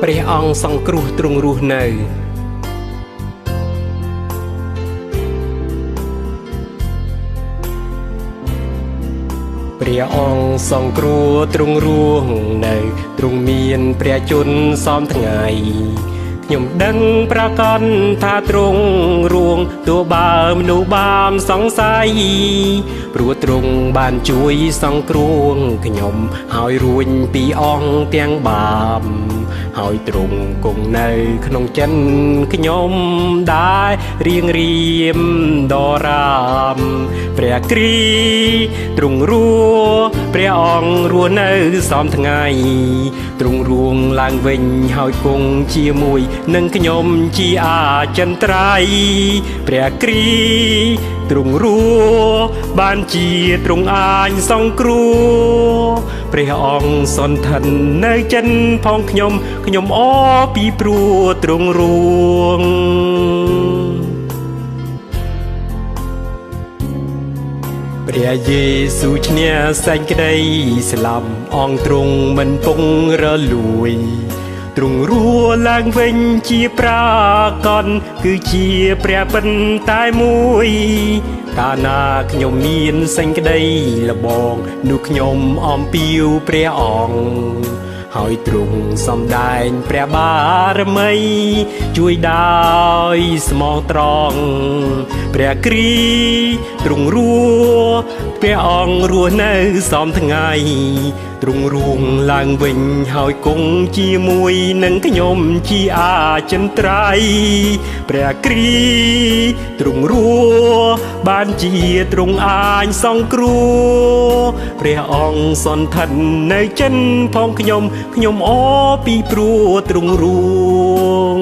ព្រះអង្គសង្គ្រោះទ្រង់រស់នៅព្រះអង្គសង្គ្រោះទ្រង់រស់នៅទ្រង់មានព្រះជន្មសមថ្ងៃខ្ញុំដឹងប្រកាសថាទ្រង់រួងទោះបើមនុស្សបានសង្ស័យព្រោះទ្រង់បានជួយសង្គ្រោះខ្ញុំហើយរួញពីអង្គទាំងបាបហើយទ្រង់គង់នៅក្នុងចិនខ្ញុំដែររៀងរៀមដរាមព្រះគ្រីទ្រង់រស់ព្រះអង្គរស់នៅសមថ្ងៃទ្រង់រួងឡើងវិញហើយគង់ជាមួយនឹងខ្ញុំជាអចិន្ត្រៃយ៍ព្រះគ្រីទ្រង់រស់បានជាទ្រង់អាចសង្គ្រោះព្រះអង្គសន្ធិននៅចិនផងខ្ញុំអរពីព្រោះទ្រង់រួងព្រះយេស៊ូវឈ្នះសេចក្តីស្លាប់អង្គទ្រង់មិនពងរលួយទ្រង់រស់ឡើងវិញជាប្រាកដគឺជាព្រះពិតតែមួយកាលណាខ្ញុំមានសេចក្តីល្បងនោះខ្ញុំអំពាវព្រះអង្គហើយទ្រង់សំដែងព្រះបារមីជួយដោយស្មោះត្រង់ព្រះគ្រីទ្រង់រស់ព្រះអង្គរស់នៅសមថ្ងៃទ្រង់រួងឡើងវិញហើយគង់ជាមួយនឹងខ្ញុំជាអចិន្ត្រៃយ៍ព្រះគ្រីទ្រង់រស់បានជាទ្រង់អាចសង្គ្រោះព្រះអង្គសន្ធិននៅចិនផងខ្ញុំអរពីព្រោះទ្រង់រួង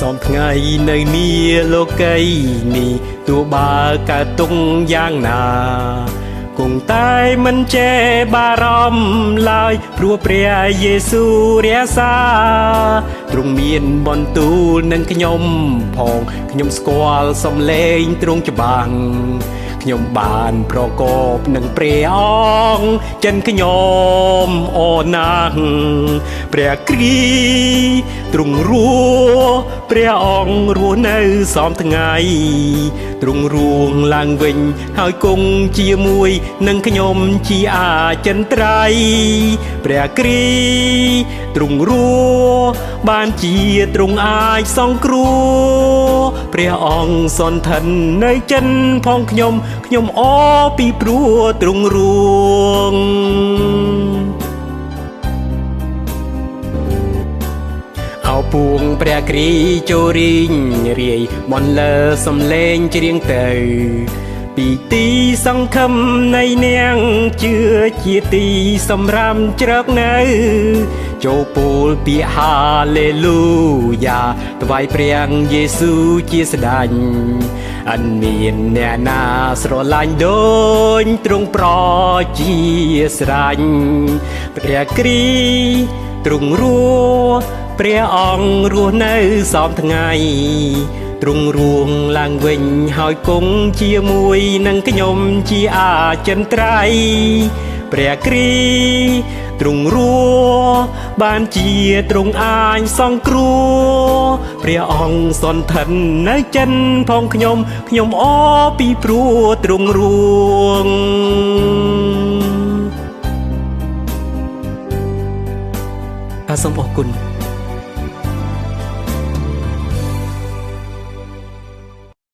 សំថ្ងៃនៅនីលោកីនេះទោះបើកើតទុកយ៉ាងណាគង់តែមិនចេះបារម្ភឡើយព្រោះព្រះយេស៊ូវរាសាទ្រង់មានបន្ទូលនឹងខ្ញុំផងខ្ញុំស្គាល់សំឡេងទ្រង់ច្បាស់ខ្ញុំបានប្រកបនឹងព្រះអង្គចិនខ្ញុំអូនណាស់ព្រះគ្រីទ្រង់រស់ព្រះអង្គរស់នៅសមថ្ងៃទ្រង់រួងឡើងវិញហើយគង់ជាមួយនឹងខ្ញុំជាអចិន្ត្រៃយ៍ព្រះគ្រីទ្រង់រស់បានជាទ្រង់អាចសង្គ្រោះព្រះអង្គសន្ធិននៅចិនផងខ្ញុំអរពីព្រោះទ្រង់រួងអោពួងព្រះគ្រីចូលរីងរាយបន្លឺសំឡេងច្រៀងទៅពីទីសង្ឃឹមនៃនាងជឿជាទីសម្រាមជ្រកនៅចូលពោលពាក្យហាឡេលូយ៉ាថ្វាយព្រះយេស៊ូវជាស្ដេចអិនមានអ្នកណាស្រឡាញ់ដូចទ្រង់ប្រជាស្រឡាញ់ព្រះគ្រីទ្រង់រស់ព្រះអង្គរស់នៅសមថ្ងៃទ្រង់រួងឡើងវិញហើយគង់ជាមួយនឹងខ្ញុំជាអចិន្ត្រៃយ៍ព្រះគ្រីទ្រង់រស់បានជាទ្រង់អាចសង្គ្រោះព្រះអង្គសន្ធិននៅចិនផងខ្ញុំអរពីព្រោះទ្រង់រួងសូមអរគុណ